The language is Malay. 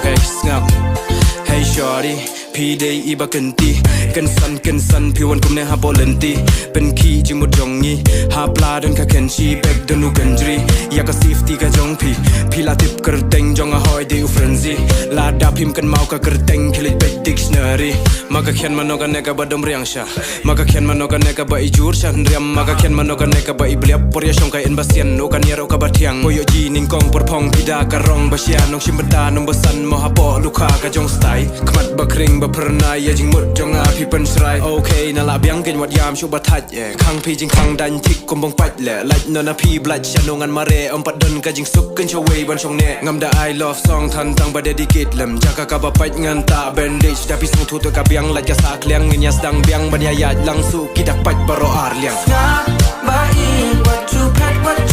Okay, Sngap. Hey shorty, P-Day iba kanti Kan san, piwan kum ne ha bolenti Ben ki jing mo jongi Ha pla don ka kenchi Bek don u ganjri Ya ka safety ka jong pi Pila tip kerteng jong a hoy de u frenzy La da pim kan mau ka kerteng Kilit bek dictionary Maka kian manoga neka ba dom riang sha Maka kian manoga neka ba ijur shan riam Maka kian manoga neka ba ibliap Por ya shong ka in basian O kan yero ka batiang Boyo ji ning kong por pong pida ka rong Basian nong shimbada nong basan Mo ha po luka ka jong style Kmat ba kring ba pernah Ya jing mut jong a pi pen srai Okay na la biang kin wat yam shu ba thaj Khang pi jing khang dan tik kom bong pat le Laj no na pi blaj shanongan mare Om pat don ka jing suk kan show way ban shong ne Ngam da I love song than tang ba dedicate lem Jaka ka ba pat ngan ta bandage Tapi sung tu to ka biang laj ka sa kliang Nginya sedang biang ban ya yaj lang su kidak pat baro ar liang Sngap baieid what to pet what